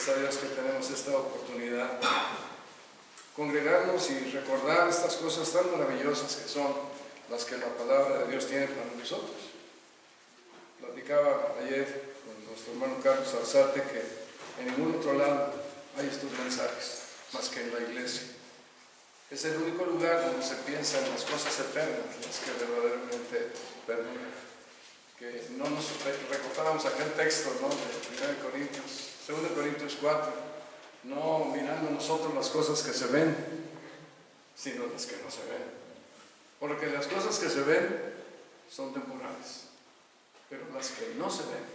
Gracias a Dios que tenemos esta oportunidad de congregarnos y recordar estas cosas tan maravillosas que son las que la palabra de Dios tiene para nosotros. Platicaba ayer con nuestro hermano Carlos Arzate que en ningún otro lado hay estos mensajes más que en la iglesia. Es el único lugar donde se piensa en las cosas eternas, las que verdaderamente perduran. Que no nos recordábamos aquel texto, ¿no?, de 2 Corintios 4, no mirando nosotros las cosas que se ven, sino las que no se ven. Porque las cosas que se ven son temporales, pero las que no se ven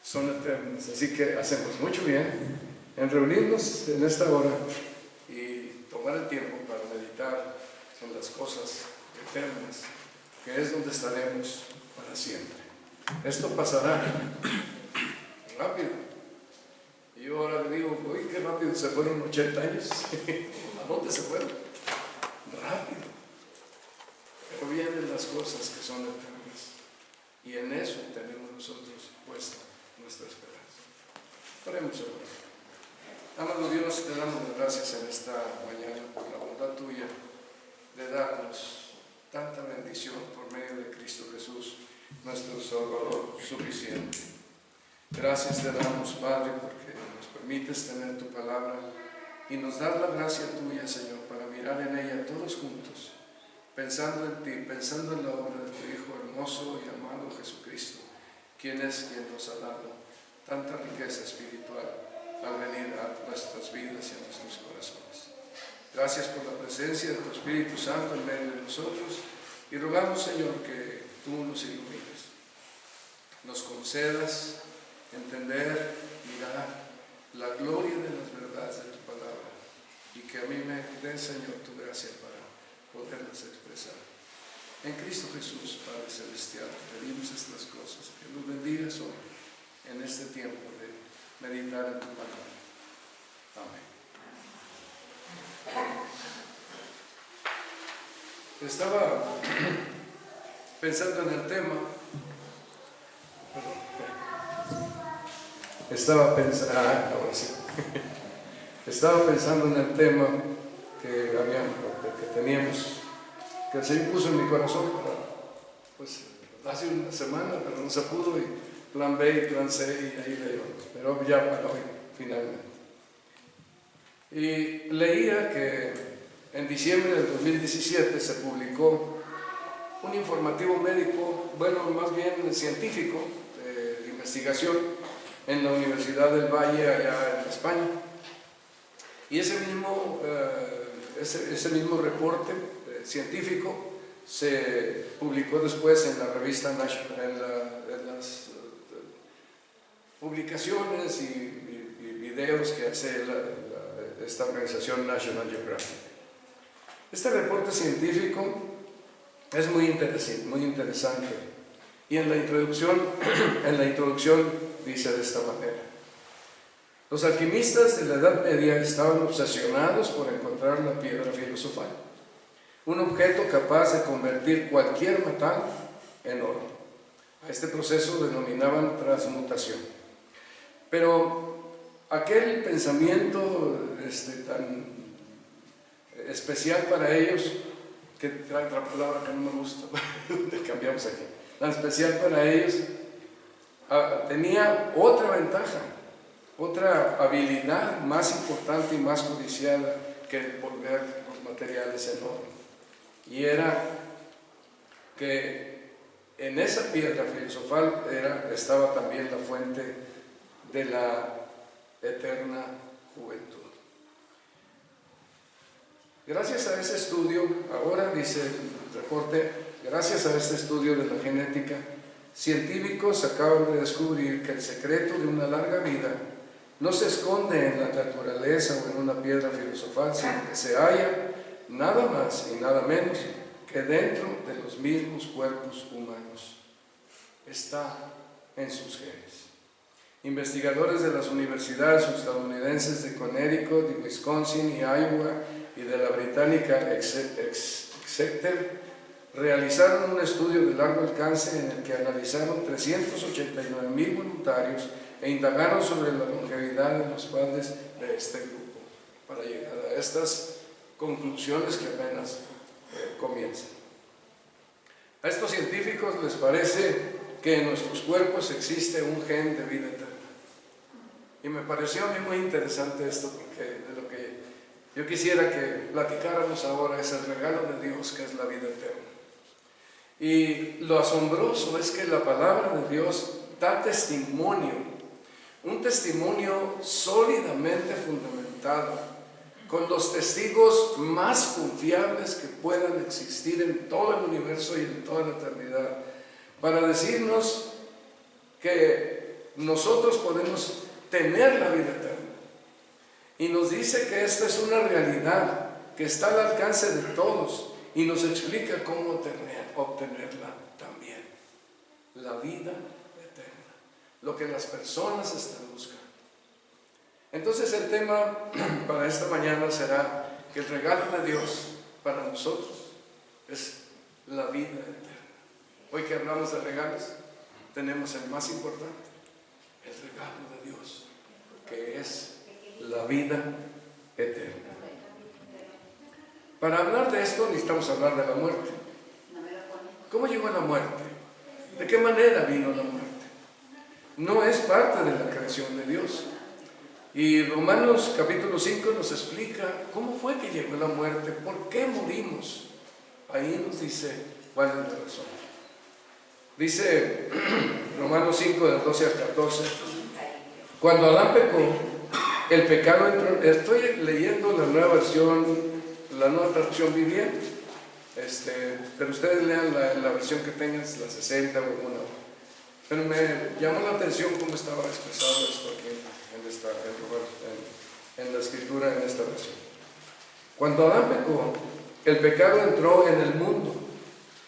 son eternas. Así que hacemos mucho bien en reunirnos en esta hora y tomar el tiempo para meditar en las cosas eternas, que es donde estaremos para siempre. Esto pasará rápido. Y yo ahora le digo, uy, qué rápido se fueron 80 años. ¿A dónde se fueron? Rápido. Pero vienen las cosas que son eternas. Y en eso tenemos nosotros puesta nuestra esperanza. Oremos ahora. Amado Dios, te damos las gracias en esta mañana por la bondad tuya de darnos tanta bendición por medio de Cristo Jesús, nuestro Salvador suficiente. Gracias te damos, Padre, porque nos permites tener tu palabra y nos das la gracia tuya, Señor, para mirar en ella todos juntos, pensando en ti, pensando en la obra de tu Hijo hermoso y amado Jesucristo, quien es quien nos ha dado tanta riqueza espiritual al venir a nuestras vidas y a nuestros corazones. Gracias por la presencia de tu Espíritu Santo en medio de nosotros y rogamos, Señor, que tú nos ilumines, nos concedas entender, mirar la gloria de las verdades de tu palabra y que a mí me dé, Señor, tu gracia para poderlas expresar. En Cristo Jesús, Padre Celestial, pedimos estas cosas, que nos bendigas hoy en este tiempo de meditar en tu palabra. Amén. Estaba pensando en el tema, estaba pensando en el tema que teníamos, que el Señor puso en mi corazón para, pues, hace una semana, pero no se pudo, y plan B y plan C, y ahí le íbamos, pero ya para hoy, finalmente. Y leía que en diciembre del 2017 se publicó un informativo médico, bueno, más bien científico, de investigación, en la Universidad del Valle, allá en España. Y ese mismo reporte científico se publicó después en la revista National, en las publicaciones y videos que hace esta organización National Geographic. Este reporte científico es muy interesante. Y en la introducción dice de esta manera: los alquimistas de la Edad Media estaban obsesionados por encontrar la piedra filosofal, un objeto capaz de convertir cualquier metal en oro. A este proceso denominaban transmutación. Pero aquel pensamiento tan especial para ellos, que trae otra palabra que no me gusta, cambiamos aquí, tan especial para ellos, tenía otra ventaja, otra habilidad más importante y más codiciada que volver los materiales en oro. Y era que en esa piedra filosofal estaba también la fuente de la eterna juventud. Gracias a ese estudio, ahora dice el reporte, gracias a este estudio de la genética, científicos acaban de descubrir que el secreto de una larga vida no se esconde en la naturaleza o en una piedra filosofal, sino que se halla nada más y nada menos que dentro de los mismos cuerpos humanos. Está en sus genes. Investigadores de las universidades estadounidenses de Connecticut, de Wisconsin y Iowa y de la británica Exeter realizaron un estudio de largo alcance en el que analizaron 389.000 voluntarios e indagaron sobre la longevidad de los padres de este grupo, para llegar a estas conclusiones que apenas comienzan. A estos científicos les parece que en nuestros cuerpos existe un gen de vida eterna. Y me pareció a mí muy interesante esto, porque de lo que yo quisiera que platicáramos ahora es el regalo de Dios, que es la vida eterna. Y lo asombroso es que la palabra de Dios da testimonio, un testimonio sólidamente fundamentado, con los testigos más confiables que puedan existir en todo el universo y en toda la eternidad, para decirnos que nosotros podemos tener la vida eterna. Y nos dice que esta es una realidad que está al alcance de todos, y nos explica cómo obtenerla también. La vida eterna, lo que las personas están buscando. Entonces el tema para esta mañana será que el regalo de Dios para nosotros es la vida eterna. Hoy que hablamos de regalos, tenemos el más importante, el regalo de Dios, que es la vida eterna. Para hablar de esto necesitamos hablar de la muerte. ¿Cómo llegó la muerte? ¿De qué manera vino la muerte? No es parte de la creación de Dios. Y Romanos capítulo 5 nos explica cómo fue que llegó la muerte, por qué morimos. Ahí nos dice cuál es la razón. Dice Romanos 5 del 12 al 14, cuando Adán pecó, el pecado entró. Estoy leyendo la nueva versión, la nueva traducción viviente, pero ustedes lean la versión que tengan, la 60 o alguna. Pero me llamó la atención cómo estaba expresado esto aquí en la escritura, en esta versión. Cuando Adán pecó, el pecado entró en el mundo.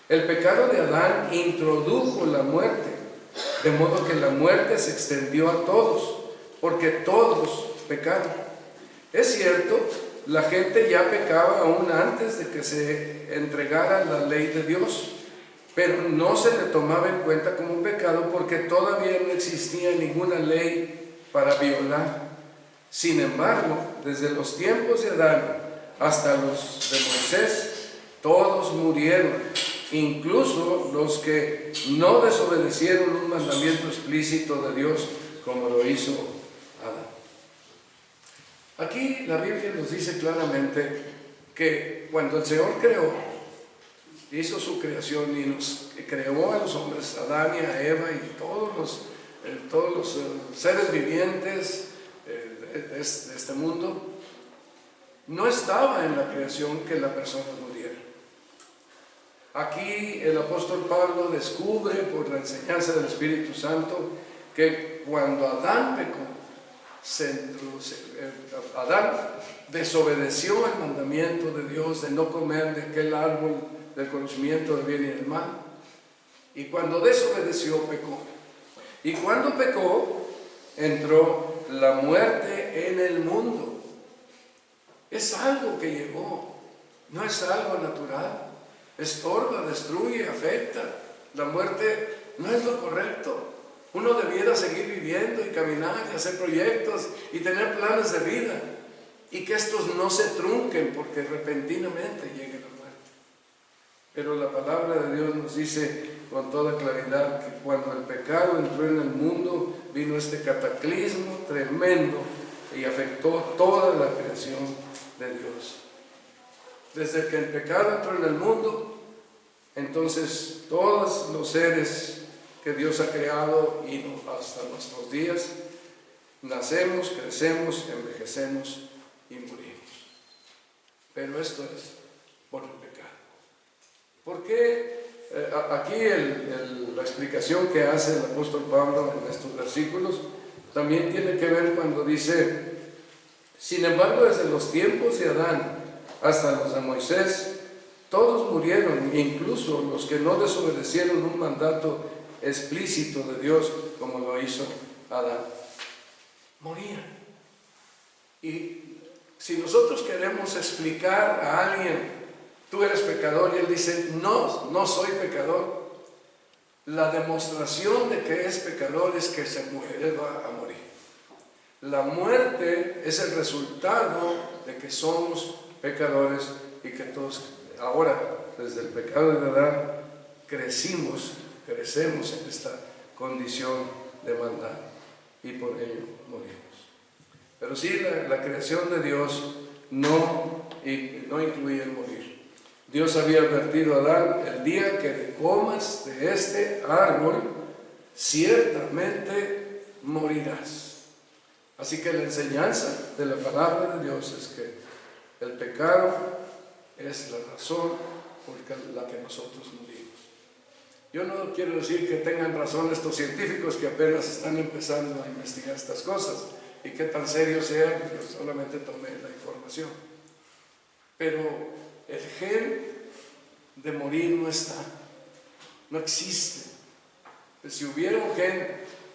El pecado de Adán introdujo la muerte, de modo que la muerte se extendió a todos, porque todos pecaron. Es cierto, la gente ya pecaba aún antes de que se entregara la ley de Dios, pero no se le tomaba en cuenta como un pecado porque todavía no existía ninguna ley para violar. Sin embargo, desde los tiempos de Adán hasta los de Moisés, todos murieron, incluso los que no desobedecieron un mandamiento explícito de Dios como lo hizo Adán. Aquí la Biblia nos dice claramente que cuando el Señor hizo su creación y nos creó a los hombres, a Adán y a Eva y todos los seres vivientes de este mundo, no estaba en la creación que la persona muriera. Aquí el apóstol Pablo descubre por la enseñanza del Espíritu Santo que cuando Adán pecó, Adán desobedeció el mandamiento de Dios de no comer de aquel árbol del conocimiento del bien y del mal, y cuando desobedeció pecó, y cuando pecó entró la muerte en el mundo. Es algo que llegó, no es algo natural, estorba, destruye, afecta. La muerte no es lo correcto. Uno debiera seguir viviendo y caminar y hacer proyectos y tener planes de vida, y que estos no se trunquen porque repentinamente llegue la muerte. Pero la palabra de Dios nos dice con toda claridad que cuando el pecado entró en el mundo, vino este cataclismo tremendo y afectó toda la creación de Dios. Desde que el pecado entró en el mundo, entonces todos los seres que Dios ha creado y hasta nuestros días, nacemos, crecemos, envejecemos y morimos. Pero esto es por el pecado. ¿Por qué? Aquí la explicación que hace el apóstol Pablo en estos versículos también tiene que ver cuando dice: sin embargo, desde los tiempos de Adán hasta los de Moisés, todos murieron, incluso los que no desobedecieron un mandato explícito de Dios como lo hizo Adán. Morían. Y si nosotros queremos explicar a alguien: tú eres pecador, y él dice: no soy pecador, La demostración de que es pecador es que él va a morir. La muerte es el resultado de que somos pecadores y que todos ahora, desde el pecado de Adán, crecemos en esta condición de maldad y por ello morimos. Pero sí, la creación de Dios no incluye el morir. Dios había advertido a Adán: el día que comas de este árbol, ciertamente morirás. Así que la enseñanza de la palabra de Dios es que el pecado es la razón por la que nosotros morimos. Yo no quiero decir que tengan razón estos científicos que apenas están empezando a investigar estas cosas y qué tan serio sea, yo solamente tomé la información. Pero el gen de morir no está, no existe. Pues si hubiera un gen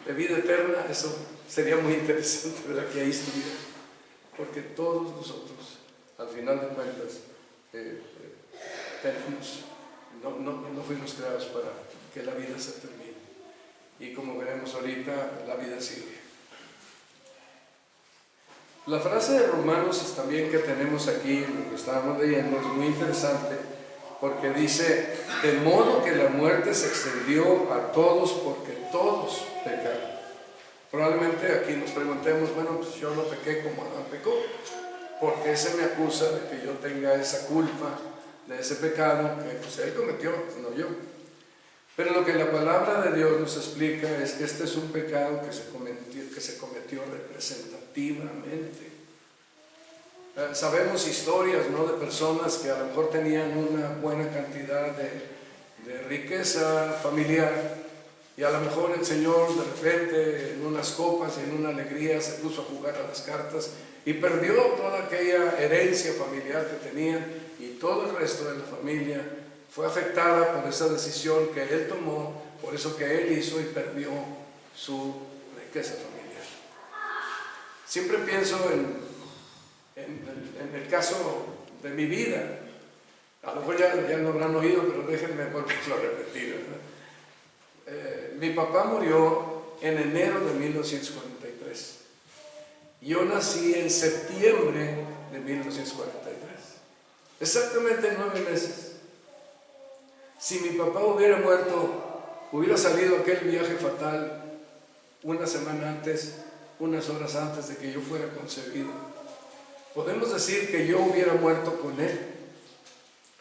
de vida eterna, eso sería muy interesante, ¿verdad?, que ahí estuviera. Porque todos nosotros, al final de cuentas, no fuimos creados para que la vida se termine. Y como veremos ahorita, la vida sigue. La frase de Romanos también que tenemos aquí, lo que estábamos leyendo, es muy interesante, porque dice: de modo que la muerte se extendió a todos porque todos pecaron. Probablemente aquí nos preguntemos: bueno, pues yo no pequé como Adán pecó, ¿por qué se me acusa de que yo tenga esa culpa de ese pecado que pues él cometió, no yo? Pero lo que la palabra de Dios nos explica es que este es un pecado que se cometió representativamente. Sabemos historias, ¿no?, de personas que a lo mejor tenían una buena cantidad de riqueza familiar, y a lo mejor el Señor de repente en unas copas y en una alegría se puso a jugar a las cartas y perdió toda aquella herencia familiar que tenían, y todo el resto de la familia fue afectada por esa decisión que él tomó, por eso que él hizo, y perdió su riqueza familiar. Siempre pienso en el caso de mi vida. A lo mejor ya lo habrán oído, pero déjenme volverlo a repetir, ¿verdad? Mi papá murió en enero de 1943. Yo nací en septiembre de 1943. Exactamente 9 meses. Si mi papá hubiera muerto, hubiera salido aquel viaje fatal una semana antes, unas horas antes de que yo fuera concebido, podemos decir que yo hubiera muerto con él.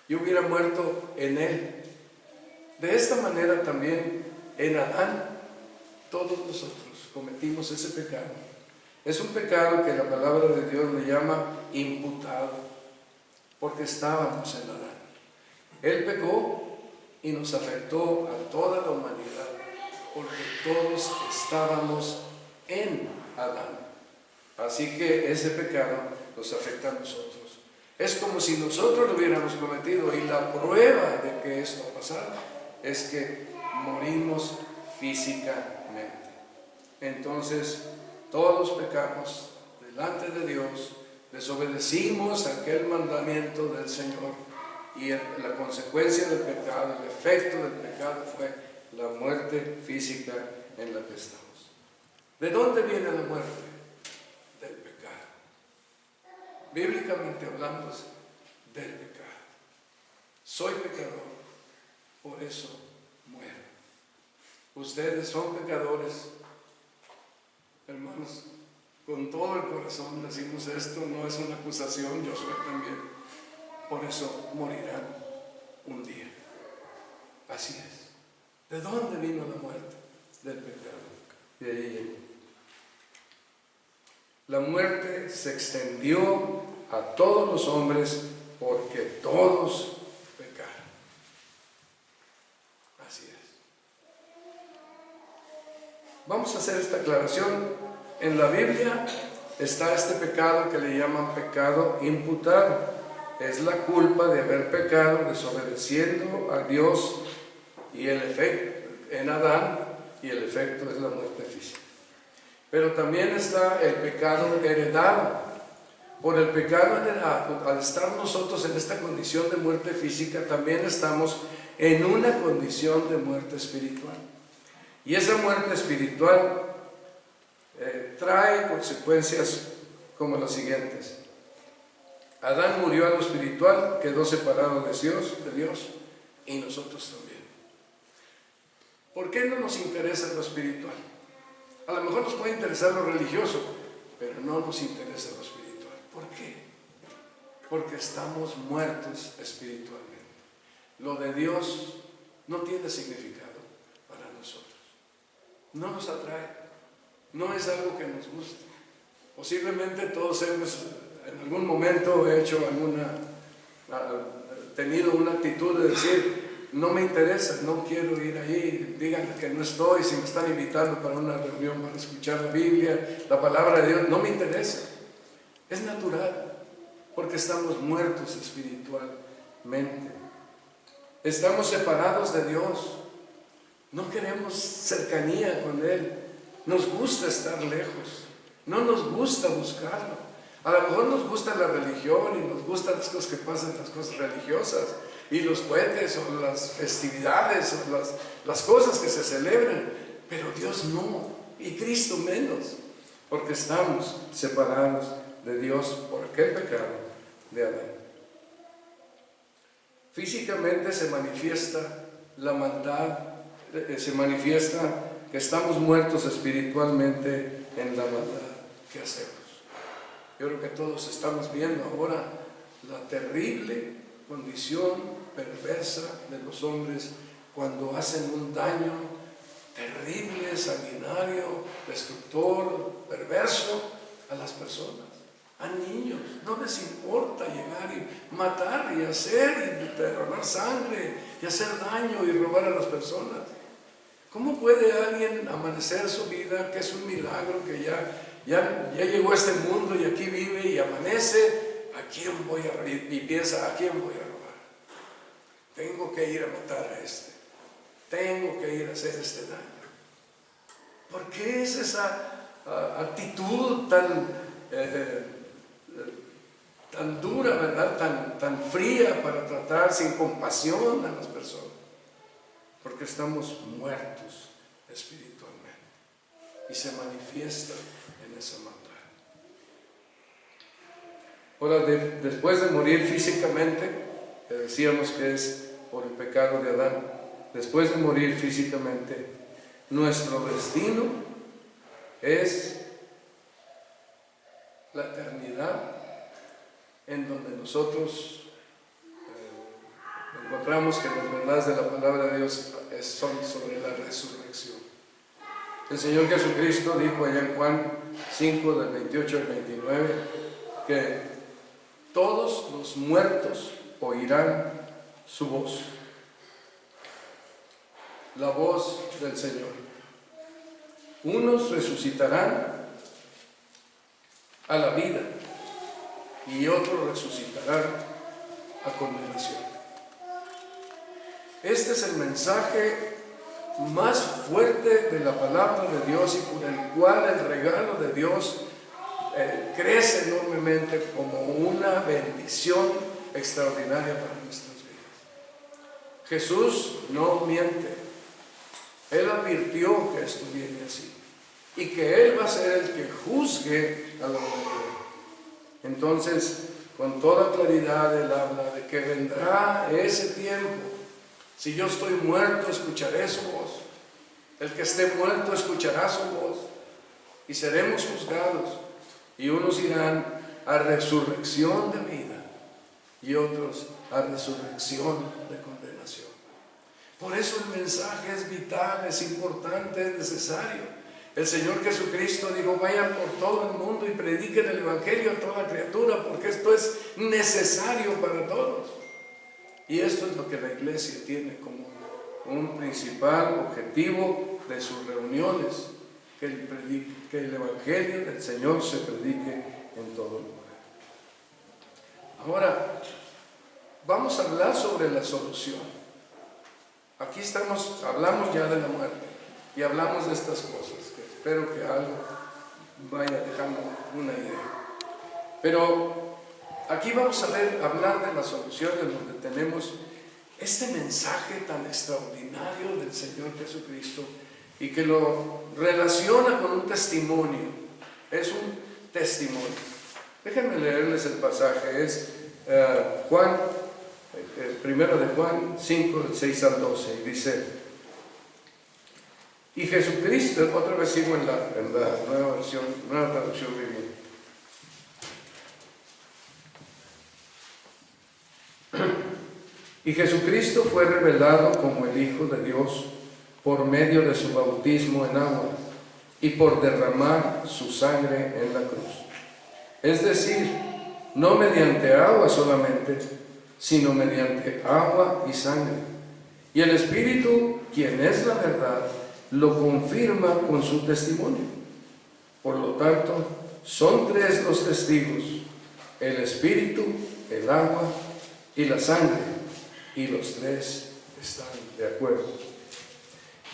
Yo hubiera muerto en él. De esta manera también en Adán, todos nosotros cometimos ese pecado. Es un pecado que la palabra de Dios le llama imputado, porque estábamos en Adán. Él pecó y nos afectó a toda la humanidad, porque todos estábamos en Adán. Así que ese pecado nos afecta a nosotros. Es como si nosotros lo hubiéramos cometido, y la prueba de que esto ha pasado es que morimos físicamente. Entonces, todos pecamos delante de Dios, desobedecimos aquel mandamiento del Señor, y la consecuencia del pecado, el efecto del pecado fue la muerte física en la que estamos. ¿De dónde viene la muerte? Del pecado. Bíblicamente hablando, del pecado. Soy pecador, por eso muero. Ustedes son pecadores, hermanos. Con todo el corazón decimos esto, no es una acusación, yo soy también. Por eso morirán un día. Así es. ¿De dónde vino la muerte? Del pecado. De ahí llegó. La muerte se extendió a todos los hombres porque todos pecaron. Así es. Vamos a hacer esta aclaración. En la Biblia está este pecado que le llaman pecado imputado. Es la culpa de haber pecado desobedeciendo a Dios, y el efecto en Adán, y el efecto es la muerte física. Pero también está el pecado heredado. Por el pecado heredado, al estar nosotros en esta condición de muerte física, también estamos en una condición de muerte espiritual. Y esa muerte espiritual trae consecuencias como las siguientes. Adán murió a lo espiritual, quedó separado de Dios, y nosotros también. ¿Por qué no nos interesa lo espiritual? A lo mejor nos puede interesar lo religioso, pero no nos interesa lo espiritual. ¿Por qué? Porque estamos muertos espiritualmente. Lo de Dios no tiene significado para nosotros. No nos atrae. No es algo que nos guste. Posiblemente todos hemos en algún momento tenido una actitud de decir, no me interesa, no quiero ir ahí, díganme que no estoy, si me están invitando para una reunión para escuchar la Biblia, la palabra de Dios, no me interesa. Es natural, porque estamos muertos espiritualmente. Estamos separados de Dios. No queremos cercanía con Él. Nos gusta estar lejos. No nos gusta buscarlo. A lo mejor nos gusta la religión y nos gustan las cosas que pasan, las cosas religiosas, y los cohetes o las festividades o las cosas que se celebran, pero Dios no, y Cristo menos, porque estamos separados de Dios por aquel pecado de Adán. Físicamente se manifiesta la maldad, se manifiesta que estamos muertos espiritualmente en la maldad que hacemos. Yo creo que todos estamos viendo ahora la terrible condición perversa de los hombres cuando hacen un daño terrible, sanguinario, destructor, perverso a las personas, a niños. No les importa llegar y matar y hacer y derramar sangre y hacer daño y robar a las personas. ¿Cómo puede alguien amanecer su vida, que es un milagro, que ya llegó a este mundo y aquí vive y amanece? ¿A quién voy a robar? Y piensa, ¿a quién voy a robar? Tengo que ir a matar a este. Tengo que ir a hacer este daño. ¿Por qué es esa actitud tan dura, ¿verdad? Tan fría para tratar sin compasión a las personas? Porque estamos muertos espiritualmente y se manifiesta en esa maldad. Ahora, después de morir físicamente, que decíamos que es por el pecado de Adán, después de morir físicamente, nuestro destino es la eternidad, en donde nosotros encontramos que las verdades de la palabra de Dios son sobre la resurrección. El Señor Jesucristo dijo allá en Juan 5, del 28 al 29, que todos los muertos oirán su voz, la voz del Señor. Unos resucitarán a la vida y otros resucitarán a condenación. Este es el mensaje más fuerte de la palabra de Dios y por el cual el regalo de Dios crece enormemente como una bendición extraordinaria para nuestras vidas. Jesús no miente. Él advirtió que esto viene así y que Él va a ser el que juzgue a la humanidad. Entonces, con toda claridad Él habla de que vendrá ese tiempo. Si yo estoy muerto, escucharé su voz. El que esté muerto escuchará su voz y seremos juzgados, y unos irán a resurrección de vida y otros a resurrección de condenación. Por eso el mensaje es vital, es importante, es necesario. El Señor Jesucristo dijo, vayan por todo el mundo y prediquen el Evangelio a toda criatura, porque esto es necesario para todos. Y esto es lo que la iglesia tiene como un principal objetivo de sus reuniones, que el Evangelio del Señor se predique en todo lugar. Ahora, vamos a hablar sobre la solución. Aquí hablamos ya de la muerte y hablamos de estas cosas, que espero que algo vaya dejando una idea. Pero aquí vamos a hablar de la solución, en donde tenemos este mensaje tan extraordinario del Señor Jesucristo y que lo relaciona con un testimonio. Es un testimonio. Déjenme leerles el pasaje. Es Juan, primero de Juan 5, del 6 al 12, y dice: y Jesucristo, otra vez sigo en la nueva versión, nueva traducción viviente. Y Jesucristo fue revelado como el Hijo de Dios por medio de su bautismo en agua y por derramar su sangre en la cruz. Es decir, no mediante agua solamente, sino mediante agua y sangre. Y el Espíritu, quien es la verdad, lo confirma con su testimonio. Por lo tanto, son tres los testigos: el Espíritu, el agua y la sangre. Y los tres están de acuerdo.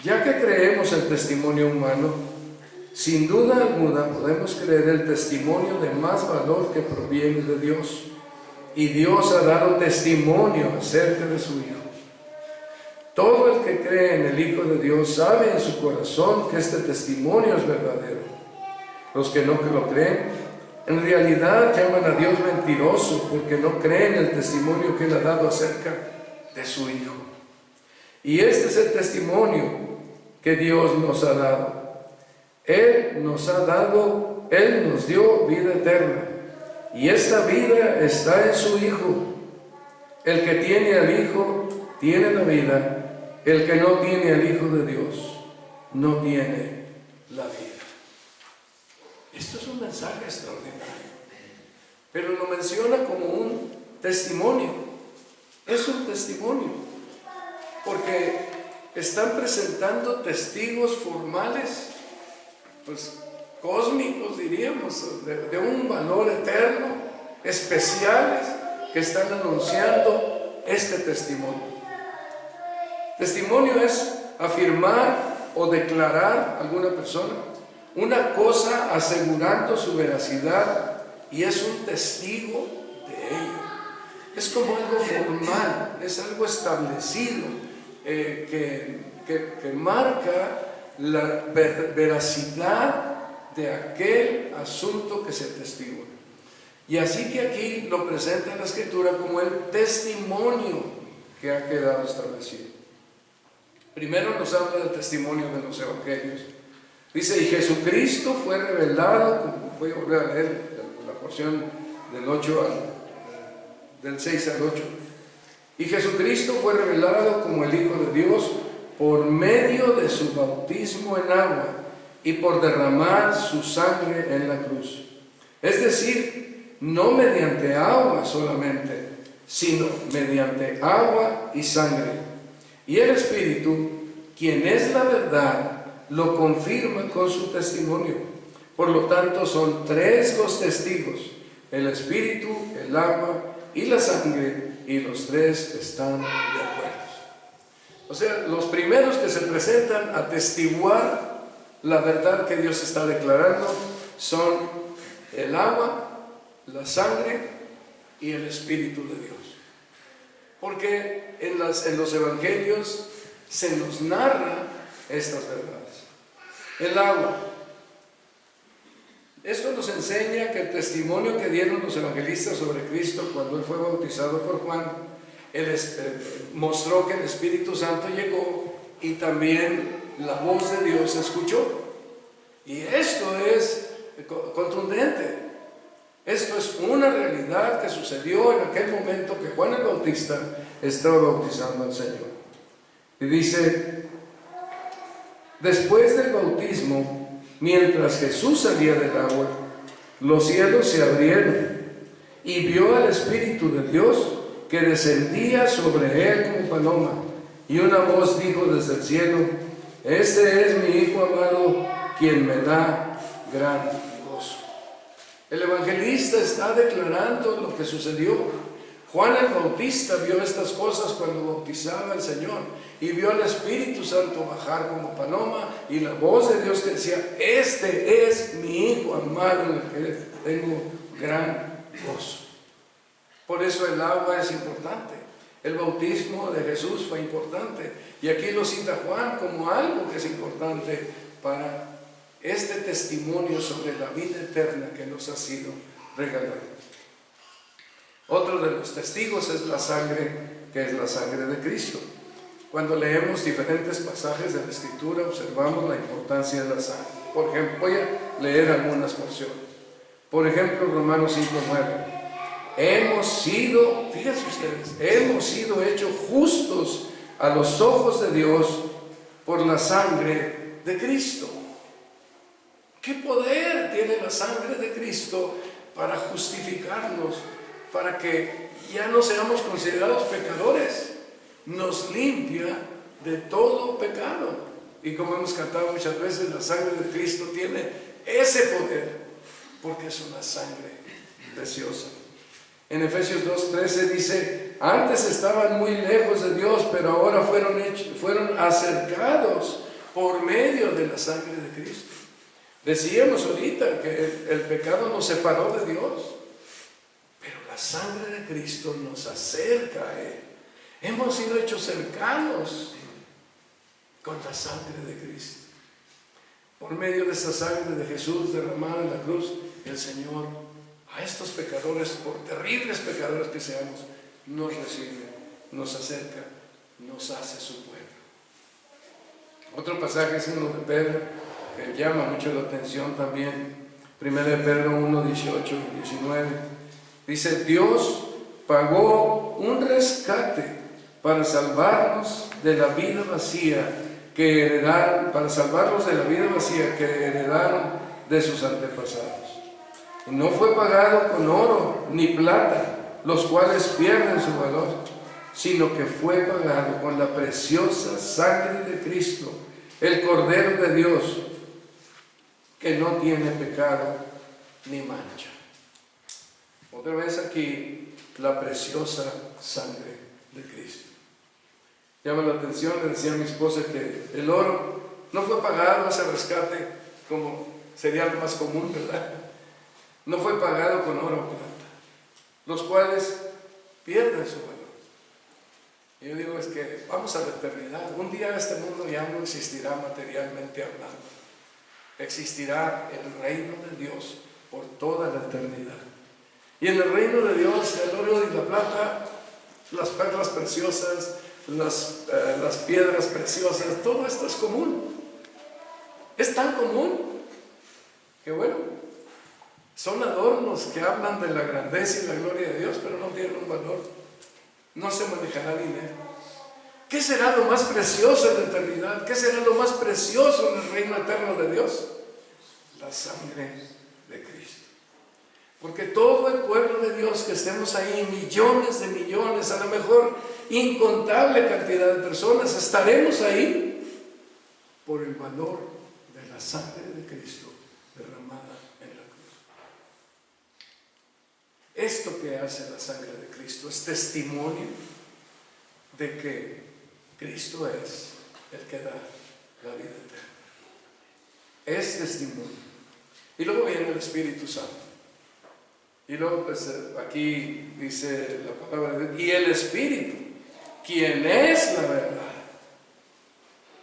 Ya que creemos el testimonio humano, sin duda alguna podemos creer el testimonio de más valor que proviene de Dios. Y Dios ha dado testimonio acerca de su Hijo. Todo el que cree en el Hijo de Dios sabe en su corazón que este testimonio es verdadero. Los que no lo creen, en realidad llaman a Dios mentiroso, porque no creen el testimonio que Él ha dado acerca de su Hijo. Y este es el testimonio que Dios nos ha dado. Él nos dio vida eterna, y esta vida está en su Hijo. El que tiene al Hijo tiene la vida. El que no tiene al Hijo de Dios no tiene la vida. Esto es un mensaje extraordinario, pero lo menciona como un testimonio. Es un testimonio, porque están presentando testigos formales, pues cósmicos diríamos, de un valor eterno, especiales, que están anunciando este testimonio. Testimonio es afirmar o declarar a alguna persona una cosa asegurando su veracidad, y es un testigo de ello. Es como algo formal, es algo establecido, que marca la veracidad de aquel asunto que se testigua. Y así que aquí lo presenta la Escritura como el testimonio que ha quedado establecido. Primero nos habla del testimonio de los evangelios. Dice: y Jesucristo fue revelado, voy a volver a leer la porción del 6 al 8. Y Jesucristo fue revelado como el Hijo de Dios por medio de su bautismo en agua y por derramar su sangre en la cruz. Es decir, no mediante agua solamente, sino mediante agua y sangre. Y el Espíritu, quien es la verdad, lo confirma con su testimonio. Por lo tanto, son tres los testigos: el Espíritu, el agua y la sangre, y los tres están de acuerdo. O sea, los primeros que se presentan a testiguar la verdad que Dios está declarando son el agua, la sangre y el Espíritu de Dios. Porque en los evangelios se nos narra estas verdades. El agua. Esto nos enseña que el testimonio que dieron los evangelistas sobre Cristo cuando Él fue bautizado por Juan, mostró que el Espíritu Santo llegó y también la voz de Dios se escuchó. Y esto es contundente. Esto es una realidad que sucedió en aquel momento que Juan el Bautista estaba bautizando al Señor. Y dice: después del bautismo, mientras Jesús salía del agua, los cielos se abrieron y vio al Espíritu de Dios que descendía sobre él como paloma, y una voz dijo desde el cielo: este es mi Hijo amado, quien me da gran gozo. El evangelista está declarando lo que sucedió. Juan el Bautista vio estas cosas cuando bautizaba al Señor, y vio al Espíritu Santo bajar como paloma, y la voz de Dios que decía: este es mi Hijo amado, en el que tengo gran gozo. Por eso el agua es importante. El bautismo de Jesús fue importante. Y aquí lo cita Juan como algo que es importante para este testimonio sobre la vida eterna que nos ha sido regalada. Otro de los testigos es la sangre, que es la sangre de Cristo. Cuando leemos diferentes pasajes de la Escritura, observamos la importancia de la sangre. Por ejemplo, voy a leer algunas porciones. Por ejemplo, Romanos 5:9. Hemos sido, fíjense ustedes, hemos sido hechos justos a los ojos de Dios por la sangre de Cristo. ¿Qué poder tiene la sangre de Cristo para justificarnos, para que ya no seamos considerados pecadores? Nos limpia de todo pecado. Y como hemos cantado muchas veces, la sangre de Cristo tiene ese poder, porque es una sangre preciosa. En Efesios 2:13 dice: antes estaban muy lejos de Dios, pero ahora fueron acercados por medio de la sangre de Cristo. Decíamos ahorita que el pecado nos separó de Dios, pero la sangre de Cristo nos acerca a Él. Hemos sido hechos cercanos con la sangre de Cristo. Por medio de esa sangre de Jesús derramada en la cruz, el Señor a estos pecadores, por terribles pecadores que seamos, nos recibe, nos acerca, nos hace su pueblo. Otro pasaje es uno de Pedro, que llama mucho la atención también. 1 de Pedro 1:18 y 19. Dice: Dios pagó un rescate para salvarnos de la vida vacía que heredaron, de sus antepasados. Y no fue pagado con oro ni plata, los cuales pierden su valor, sino que fue pagado con la preciosa sangre de Cristo, el Cordero de Dios, que no tiene pecado ni mancha. Otra vez aquí, la preciosa sangre de Cristo. Llama la atención, le decía a mi esposa, que el oro no fue pagado, ese rescate, como sería lo más común, ¿verdad? No fue pagado con oro o plata, los cuales pierden su valor. Y yo digo, es que vamos a la eternidad. Un día este mundo ya no existirá materialmente hablando. Existirá el reino de Dios por toda la eternidad. Y en el reino de Dios, el oro y la plata, las perlas preciosas, las piedras preciosas, todo esto es común. Es tan común que, bueno, son adornos que hablan de la grandeza y la gloria de Dios, pero no tienen un valor. No se manejará dinero. ¿Qué será lo más precioso en la eternidad? ¿Qué será lo más precioso en el reino eterno de Dios? La sangre de Cristo. Porque todo el pueblo de Dios que estemos ahí, millones de millones, a lo mejor incontable cantidad de personas, estaremos ahí por el valor de la sangre de Cristo derramada en la cruz. Esto que hace la sangre de Cristo es testimonio de que Cristo es el que da la vida eterna. Es testimonio. Y luego viene el Espíritu Santo. Y luego pues, aquí dice la palabra de Dios, y el Espíritu, quien es la verdad,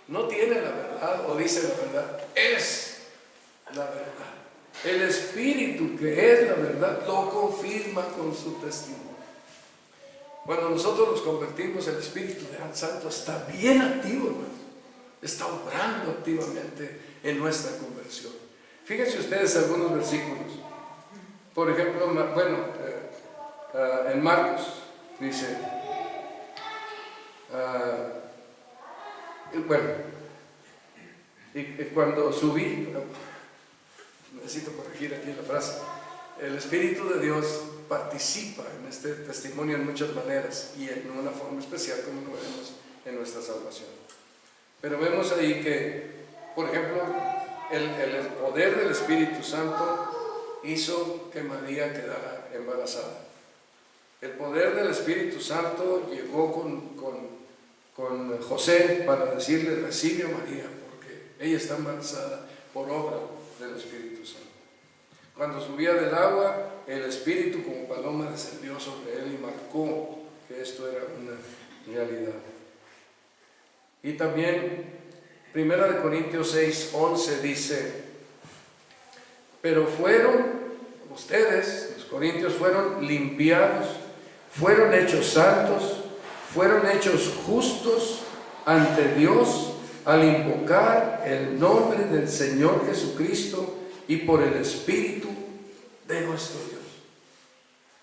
no tiene la verdad o dice la verdad, es la verdad. El Espíritu, que es la verdad, lo confirma con su testimonio. Cuando nosotros nos convertimos, el Espíritu Santo está bien activo, hermano. Está obrando activamente en nuestra conversión. Fíjense ustedes algunos versículos. Por ejemplo, en Marcos dice, y cuando subí, necesito corregir aquí la frase, el Espíritu de Dios participa en este testimonio en muchas maneras y en una forma especial, como lo vemos en nuestra salvación. Pero vemos ahí que, por ejemplo, el poder del Espíritu Santo hizo que María quedara embarazada. El poder del Espíritu Santo llegó con José para decirle: recibe a María, porque ella está embarazada por obra del Espíritu Santo. Cuando subía del agua, el Espíritu como paloma descendió sobre él y marcó que esto era una realidad. Y también 1 Corintios 6:11 dice: pero ustedes, los corintios, fueron limpiados, fueron hechos santos, fueron hechos justos ante Dios al invocar el nombre del Señor Jesucristo y por el Espíritu de nuestro Dios.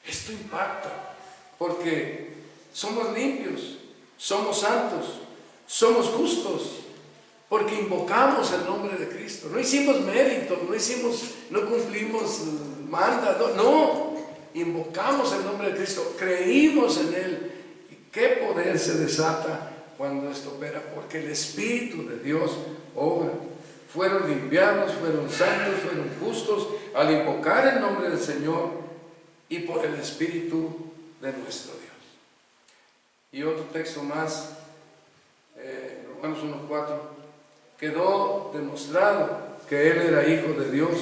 Esto impacta, porque somos limpios, somos santos, somos justos, porque invocamos el nombre de Cristo. No hicimos mérito, no cumplimos mandatos, no, invocamos el nombre de Cristo, creímos en Él. ¿Y qué poder se desata cuando esto opera? Porque el Espíritu de Dios obra. Fueron limpiados, fueron santos, fueron justos al invocar el nombre del Señor y por el Espíritu de nuestro Dios. Y otro texto más, Romanos 1:4, quedó demostrado que Él era Hijo de Dios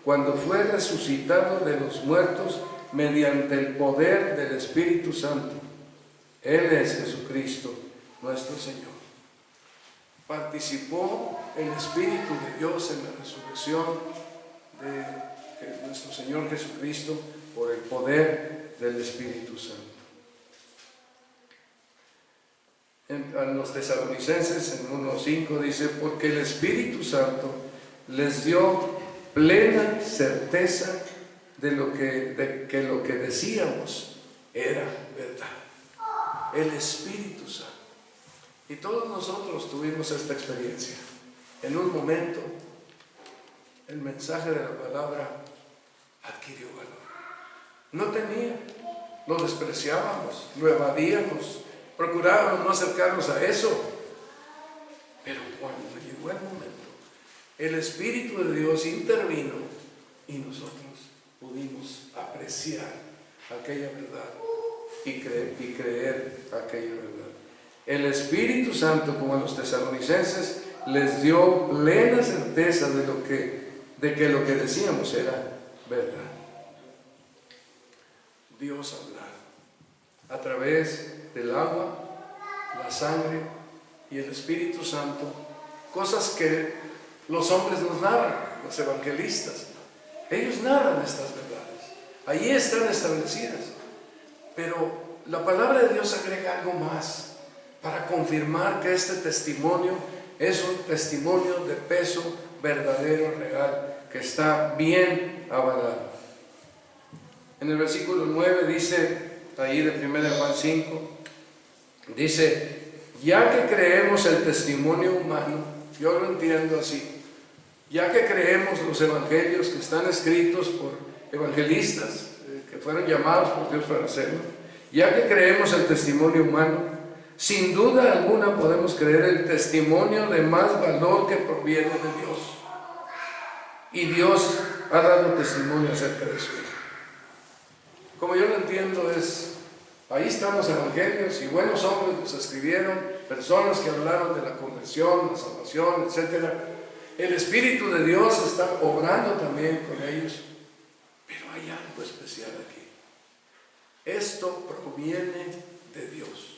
cuando fue resucitado de los muertos mediante el poder del Espíritu Santo. Él es Jesucristo, nuestro Señor. Participó el Espíritu de Dios en la resurrección de nuestro Señor Jesucristo por el poder del Espíritu Santo. En los Tesalonicenses, en 1:5, dice: porque el Espíritu Santo les dio plena certeza de que lo que decíamos era verdad. El Espíritu Santo. Y todos nosotros tuvimos esta experiencia. En un momento, el mensaje de la palabra adquirió valor. No tenía, lo despreciábamos, lo evadíamos, procurábamos no acercarnos a eso. Pero cuando llegó el momento, el Espíritu de Dios intervino y nosotros pudimos apreciar aquella verdad y creer aquella verdad. El Espíritu Santo, como a los tesalonicenses, les dio plena certeza de que lo que decíamos era verdad. Dios hablar a través del agua, la sangre y el Espíritu Santo, cosas que los hombres nos narran, los evangelistas. Ellos narran estas verdades, allí están establecidas, pero la palabra de Dios agrega algo más para confirmar que este testimonio es un testimonio de peso verdadero, real, que está bien avalado. En el versículo 9 dice, ahí de 1 Juan 5, dice: ya que creemos el testimonio humano, yo lo entiendo así, ya que creemos los evangelios que están escritos por evangelistas que fueron llamados por Dios para hacerlo, ya que creemos el testimonio humano, sin duda alguna podemos creer el testimonio de más valor que proviene de Dios. Y Dios ha dado testimonio acerca de su Hijo. Como yo lo entiendo es, ahí están los evangelios y buenos hombres los escribieron, personas que hablaron de la conversión, la salvación, etc. El Espíritu de Dios está obrando también con ellos, pero hay algo especial aquí. Esto proviene de Dios.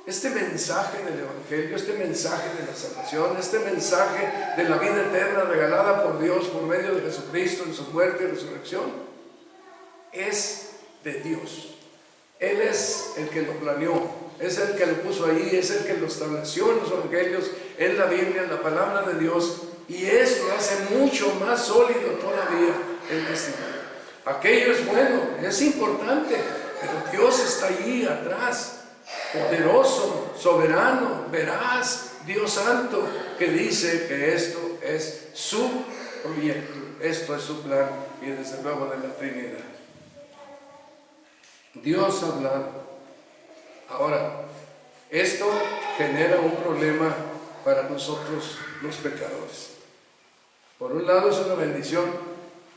Este mensaje del Evangelio, este mensaje de la salvación, este mensaje de la vida eterna regalada por Dios por medio de Jesucristo en su muerte y resurrección, es de Dios. Él es el que lo planeó, es el que lo puso ahí, es el que lo estableció en los evangelios, en la Biblia, en la palabra de Dios, y eso hace mucho más sólido todavía el testimonio. Aquello es bueno, es importante, pero Dios está allí atrás, poderoso, soberano, veraz, Dios santo, que dice que esto es su proyecto, esto es su plan, y desde luego de la Trinidad. Dios ha hablado. Ahora, esto genera un problema para nosotros los pecadores. Por un lado es una bendición,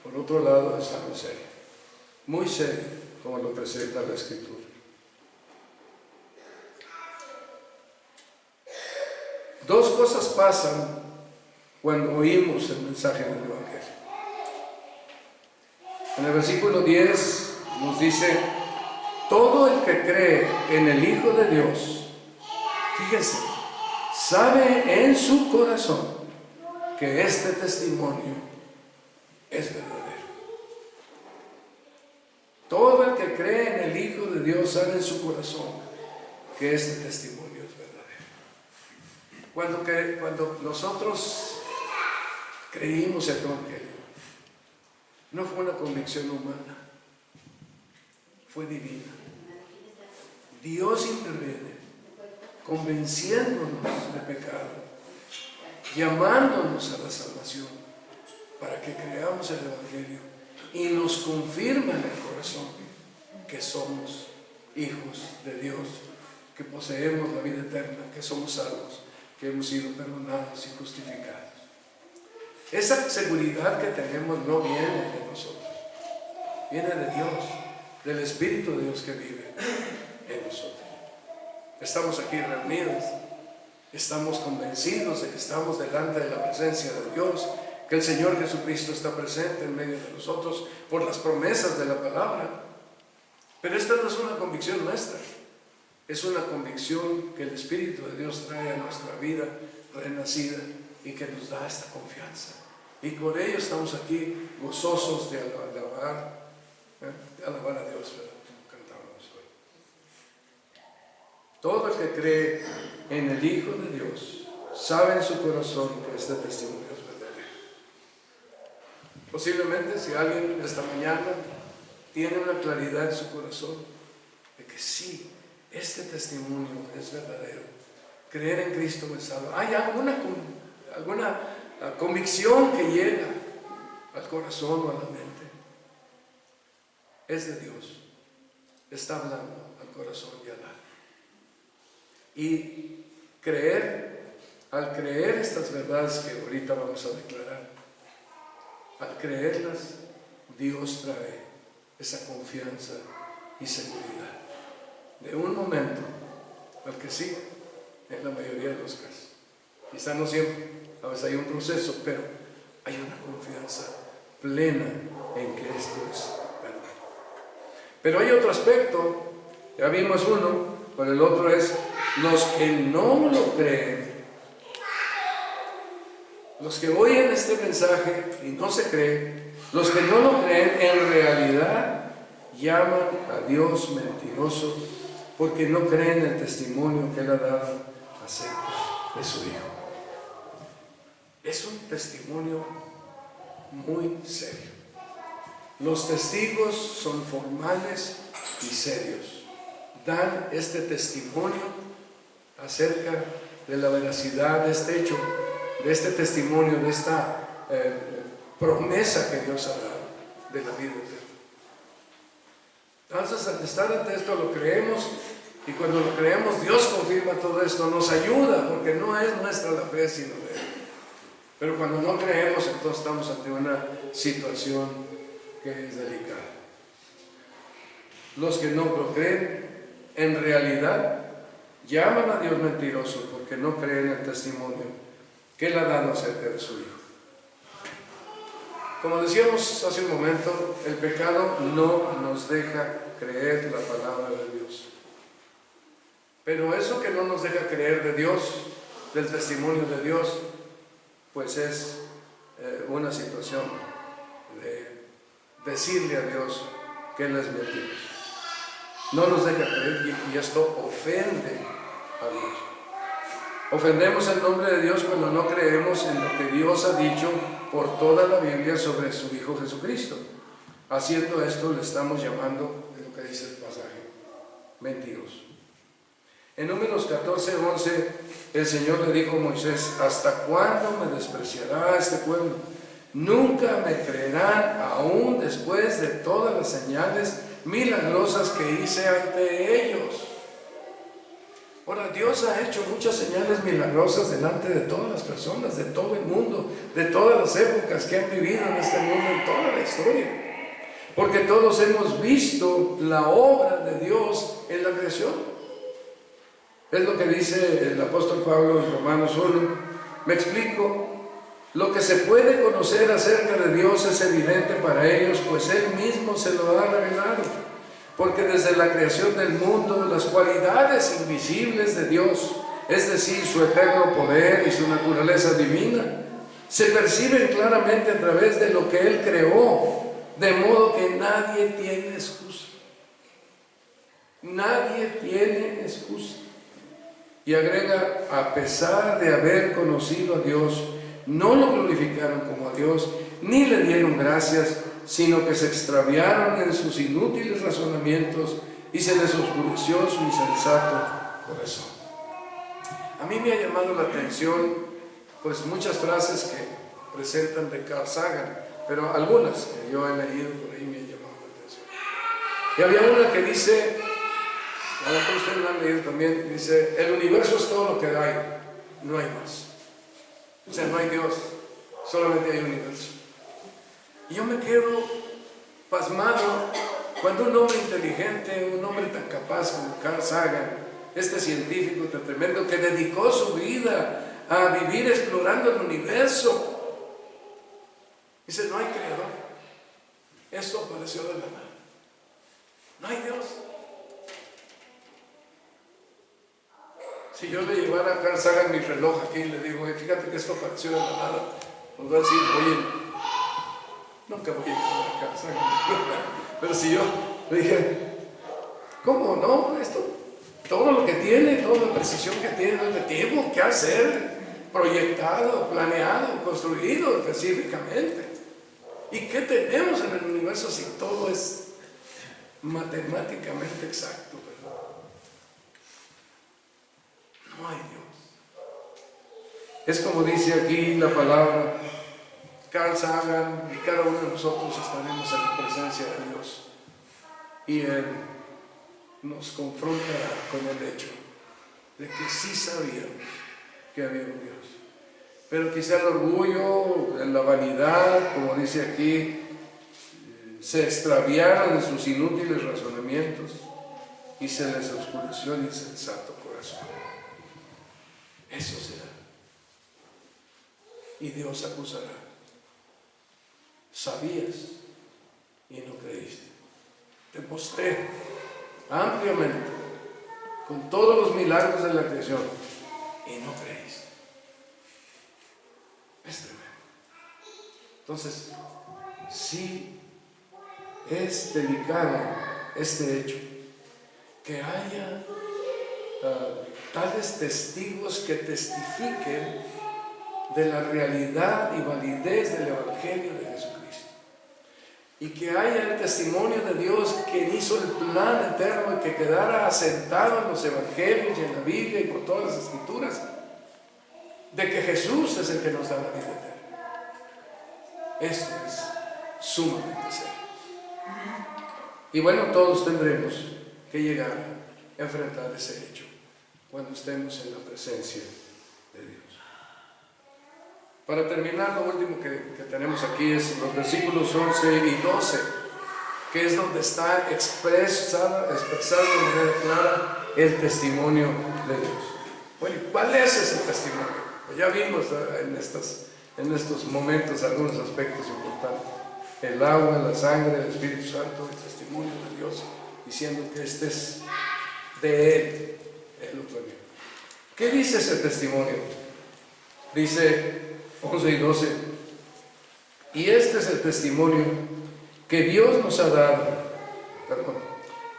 por otro lado es algo serio, muy serio, como lo presenta la Escritura. Dos cosas pasan cuando oímos el mensaje del Evangelio. En el versículo 10 nos dice: Todo el que cree en el Hijo de Dios, fíjense, sabe en su corazón que este testimonio es verdadero. Todo el que cree en el Hijo de Dios sabe en su corazón que este testimonio es verdadero. Cuando nosotros creímos el Evangelio, no fue una convicción humana, fue divina. Dios interviene, convenciéndonos de pecado, llamándonos a la salvación para que creamos el Evangelio y nos confirma en el corazón que somos hijos de Dios, que poseemos la vida eterna, que somos salvos, que hemos sido perdonados y justificados. Esa seguridad que tenemos no viene de nosotros, viene de Dios, del Espíritu de Dios que vive en nosotros. Estamos aquí reunidos, estamos convencidos de que estamos delante de la presencia de Dios, que el Señor Jesucristo está presente en medio de nosotros por las promesas de la palabra. Pero esta no es una convicción nuestra, es una convicción que el Espíritu de Dios trae a nuestra vida renacida y que nos da esta confianza. Y por ello estamos aquí gozosos de alabar a Dios, ¿verdad? Como cantábamos hoy. Todo el que cree en el Hijo de Dios sabe en su corazón que este testimonio es verdadero. Posiblemente si alguien esta mañana tiene una claridad en su corazón de que sí, este testimonio es verdadero, creer en Cristo me salva. ¿Hay alguna convicción que llega al corazón o a la mente? Es de Dios, está hablando al corazón y al alma. Y al creer estas verdades que ahorita vamos a declarar, al creerlas, Dios trae esa confianza y seguridad de un momento al que sí, en la mayoría de los casos, quizá no siempre, a veces hay un proceso, pero hay una confianza plena en que esto es verdad. Pero hay otro aspecto, ya vimos uno, pero el otro es los que no lo creen, los que oyen este mensaje y no se creen, los que no lo creen en realidad llaman a Dios mentiroso porque no creen el testimonio que Él ha dado acerca de su Hijo. Es un testimonio muy serio. Los testigos son formales y serios. Dan este testimonio acerca de la veracidad de este hecho, de este testimonio, de esta promesa que Dios ha dado de la vida eterna. Entonces, al estar ante esto lo creemos, y cuando lo creemos Dios confirma todo esto, nos ayuda, porque no es nuestra la fe sino de Él. Pero cuando no creemos, entonces estamos ante una situación que es delicada. Los que no lo creen en realidad llaman a Dios mentiroso porque no creen el testimonio que Él ha dado acerca de su Hijo. Como decíamos hace un momento, el pecado no nos deja creer la palabra de Dios. Pero eso que no nos deja creer de Dios, del testimonio de Dios, pues es una situación de decirle a Dios que Él es mentiroso. No nos deja creer y esto ofende a Dios. Ofendemos el nombre de Dios cuando no creemos en lo que Dios ha dicho por toda la Biblia sobre su Hijo Jesucristo. Haciendo esto le estamos llamando, de lo que dice el pasaje, mentiroso. En Números 14:11 el Señor le dijo a Moisés: ¿hasta cuándo me despreciará este pueblo? Nunca me creerán aún después de todas las señales milagrosas que hice ante ellos. Ahora, Dios ha hecho muchas señales milagrosas delante de todas las personas, de todo el mundo, de todas las épocas que han vivido en este mundo, en toda la historia. Porque todos hemos visto la obra de Dios en la creación. Es lo que dice el apóstol Pablo en Romanos 1. Me explico. Lo que se puede conocer acerca de Dios es evidente para ellos, pues Él mismo se lo ha revelado. Porque desde la creación del mundo, las cualidades invisibles de Dios, es decir, su eterno poder y su naturaleza divina, se perciben claramente a través de lo que Él creó, de modo que nadie tiene excusa. Nadie tiene excusa. Y agrega, a pesar de haber conocido a Dios, no lo glorificaron como a Dios, ni le dieron gracias, sino que se extraviaron en sus inútiles razonamientos y se les oscureció su insensato corazón. A mí me ha llamado la atención, pues muchas frases que presentan de Carl Sagan, pero algunas que yo he leído por ahí me han llamado la atención. Y había una que dice, a lo mejor ustedes la han leído también, dice, el universo es todo lo que hay, no hay más. O sea, no hay Dios, solamente hay universo. Y yo me quedo pasmado cuando un hombre inteligente, un hombre tan capaz como Carl Sagan, este científico tan tremendo que dedicó su vida a vivir explorando el universo, dice, no hay creador. Esto apareció de la nada. No hay Dios. Si yo le llevara a Carl Sagan mi reloj aquí y le digo, fíjate que esto apareció de la nada, nos va a decir, oye, nunca voy a llevar a Carl Sagan. Pero si yo le dije, ¿cómo no? Esto, todo lo que tiene, toda la precisión que tiene, lo que tengo que hacer, proyectado, planeado, construido específicamente. ¿Y qué tenemos en el universo si todo es matemáticamente exacto? No hay Dios. Es como dice aquí la palabra, Carl Sagan y cada uno de nosotros estaremos en la presencia de Dios. Y Él nos confronta con el hecho de que sí sabíamos que había un Dios. Pero quizá el orgullo, la vanidad, como dice aquí, se extraviaron en sus inútiles razonamientos y se les oscureció el insensato corazón. Eso será. Y Dios acusará. Sabías y no creíste. Te mostré ampliamente con todos los milagros de la creación y no creíste. Es tremendo. Entonces, sí es delicado este hecho, que haya tales testigos que testifiquen de la realidad y validez del Evangelio de Jesucristo, y que haya el testimonio de Dios quien hizo el plan eterno y que quedara asentado en los Evangelios y en la Biblia y por todas las Escrituras, de que Jesús es el que nos da la vida eterna. Esto es sumamente serio. Y bueno, todos tendremos que llegar a enfrentar ese hecho cuando estemos en la presencia de Dios. Para terminar, lo último que tenemos aquí es los versículos 11 y 12, que es donde está expresado de manera clara el testimonio de Dios. Bueno, ¿cuál es ese testimonio? Pues ya vimos en estos momentos algunos aspectos importantes. El agua, la sangre, el Espíritu Santo, el testimonio de Dios, diciendo que este es de Él. Él lo planeó. ¿Qué dice ese testimonio? Dice 11 y 12, y este es el testimonio que Dios nos ha dado,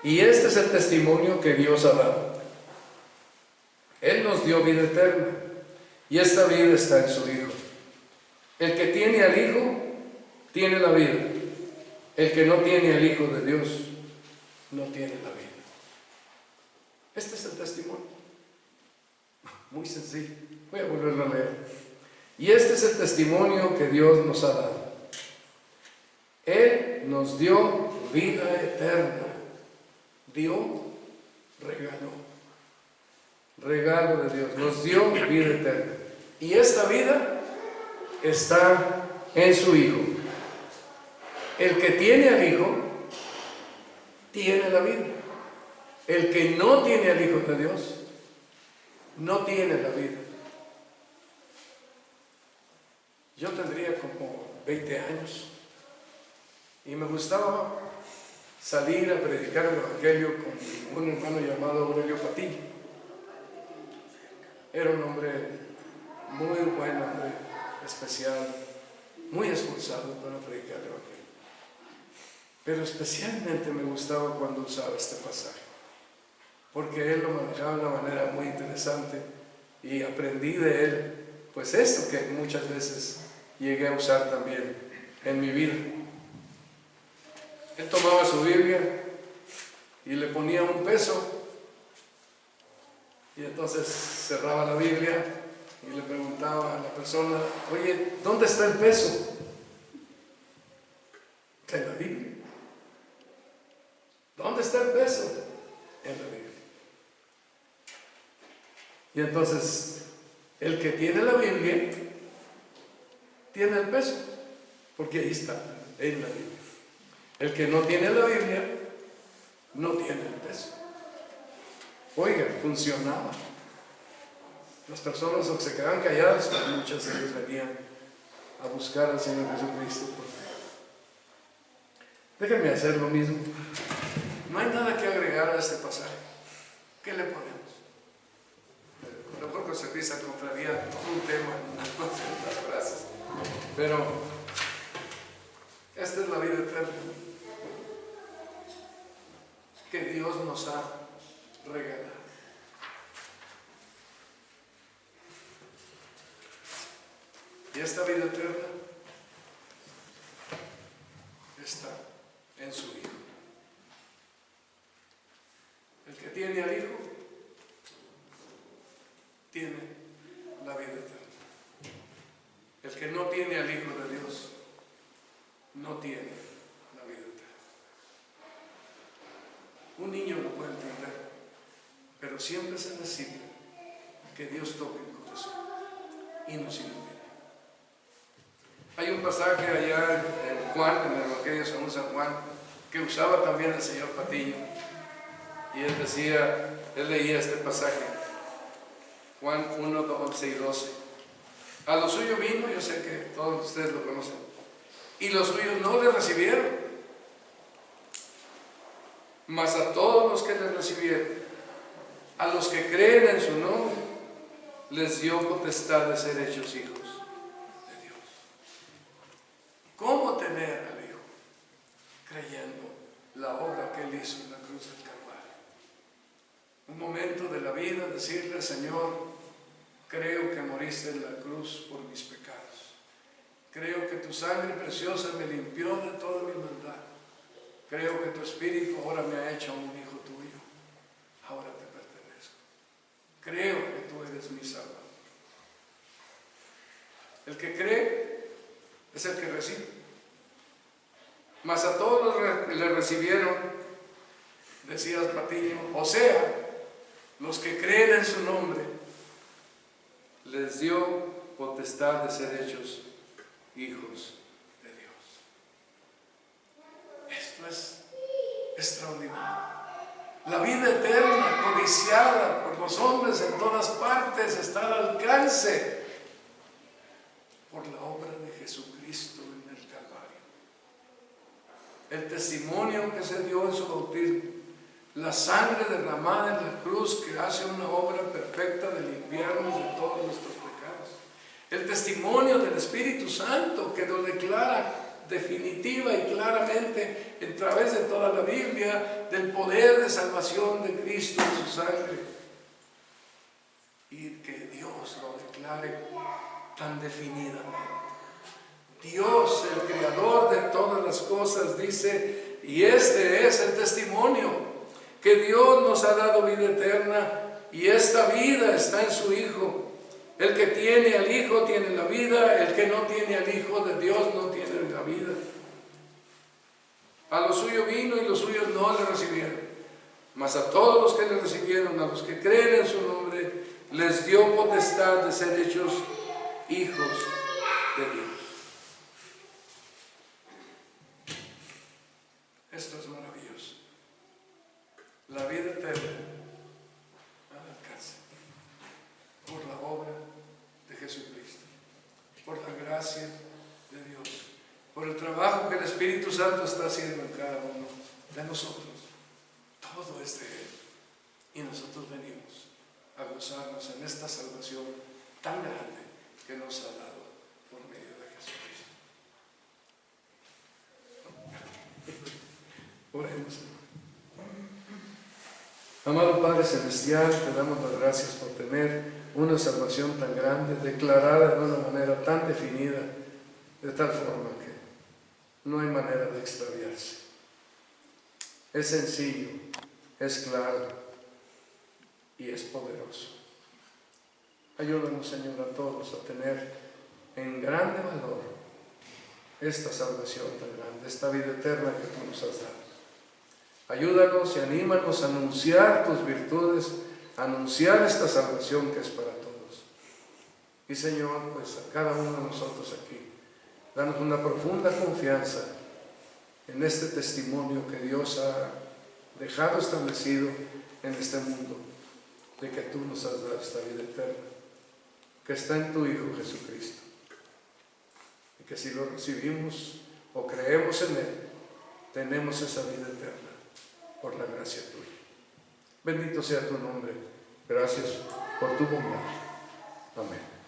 y este es el testimonio que Dios ha dado. Él nos dio vida eterna, y esta vida está en su Hijo. El que tiene al Hijo, tiene la vida. El que no tiene al Hijo de Dios, no tiene la vida. Este es el testimonio. Muy sencillo. Voy a volverlo a leer. Y este es el testimonio que Dios nos ha dado. Él nos dio vida eterna. Dio, regaló. Regalo de Dios. Nos dio vida eterna. Y esta vida está en su Hijo. El que tiene al Hijo, tiene la vida. El que no tiene al Hijo de Dios, no tiene la vida. Yo tendría como 20 años y me gustaba salir a predicar el Evangelio con un hermano llamado Aurelio Patiño. Era un hombre muy buen, hombre especial, muy esforzado para predicar el Evangelio. Pero especialmente me gustaba cuando usaba este pasaje, porque él lo manejaba de una manera muy interesante y aprendí de él, pues esto que muchas veces llegué a usar también en mi vida. Él tomaba su Biblia y le ponía un peso y entonces cerraba la Biblia y le preguntaba a la persona: oye, ¿dónde está el peso? Está en la Biblia. ¿Dónde está el peso? En la Biblia. Y entonces el que tiene la Biblia tiene el peso, porque ahí está, en la Biblia. El que no tiene la Biblia no tiene el peso. Oiga, funcionaba. Las personas que se quedaban calladas, pues muchas de ellas venían a buscar al Señor Jesucristo. Déjenme hacer lo mismo. No hay nada que agregar a este pasaje. ¿Qué le ponemos? A lo mejor José Luis encontraría un tema en unas frases, pero esta es la vida eterna que Dios nos ha regalado. Y esta vida eterna está en su Hijo. El que tiene al Hijo tiene la vida eterna. El que no tiene al Hijo de Dios no tiene la vida eterna. Un niño lo puede entender, pero siempre se necesita que Dios toque el corazón y nos ilumine. Hay un pasaje allá en Juan, en el Evangelio según San Juan, que usaba también el señor Patiño, y él decía, él leía este pasaje, Juan 1, 11 y 12. A lo suyo vino, yo sé que todos ustedes lo conocen, y los suyos no le recibieron, mas a todos los que le recibieron, a los que creen en su nombre, les dio potestad de ser hechos hijos de Dios. ¿Cómo tener al Hijo? Creyendo la obra que Él hizo en la cruz del Calvario. Un momento de la vida, decirle: Señor, creo que moriste en la cruz por mis pecados. Creo que tu sangre preciosa me limpió de toda mi maldad. Creo que tu Espíritu ahora me ha hecho un hijo tuyo. Ahora te pertenezco. Creo que tú eres mi Salvador. El que cree es el que recibe. Mas a todos los que le recibieron, decías Patiño, o sea, los que creen en su nombre, les dio potestad de ser hechos hijos de Dios. Esto es extraordinario. La vida eterna, codiciada por los hombres en todas partes, está al alcance por la obra de Jesucristo en el Calvario. El testimonio que se dio en su bautismo, la sangre derramada en la cruz que hace una obra perfecta de limpiarnos de todos nuestros pecados. El testimonio del Espíritu Santo que lo declara definitiva y claramente a través de toda la Biblia del poder de salvación de Cristo en su sangre. Y que Dios lo declare tan definidamente. Dios, el creador de todas las cosas, dice, y este es el testimonio, que Dios nos ha dado vida eterna y esta vida está en su Hijo. El que tiene al Hijo tiene la vida, el que no tiene al Hijo de Dios no tiene la vida. A lo suyo vino y los suyos no le recibieron, mas a todos los que le recibieron, a los que creen en su nombre, les dio potestad de ser hechos hijos de Dios. Esto es maravilloso. La vida eterna al alcance por la obra de Jesucristo, por la gracia de Dios, por el trabajo que el Espíritu Santo está haciendo en cada uno de nosotros, todo es de Él. Y nosotros venimos a gozarnos en esta salvación tan grande que nos ha dado por medio de Jesucristo. Oremos. Amado Padre Celestial, te damos las gracias por tener una salvación tan grande, declarada de una manera tan definida, de tal forma que no hay manera de extraviarse. Es sencillo, es claro y es poderoso. Ayúdanos, Señor, a todos a tener en grande valor esta salvación tan grande, esta vida eterna que tú nos has dado. Ayúdanos y anímanos a anunciar tus virtudes, a anunciar esta salvación que es para todos. Y Señor, pues a cada uno de nosotros aquí, danos una profunda confianza en este testimonio que Dios ha dejado establecido en este mundo, de que tú nos has dado esta vida eterna, que está en tu Hijo Jesucristo. Y que si lo recibimos o creemos en Él, tenemos esa vida eterna por la gracia tuya. Bendito sea tu nombre. Gracias por tu bondad. Amén.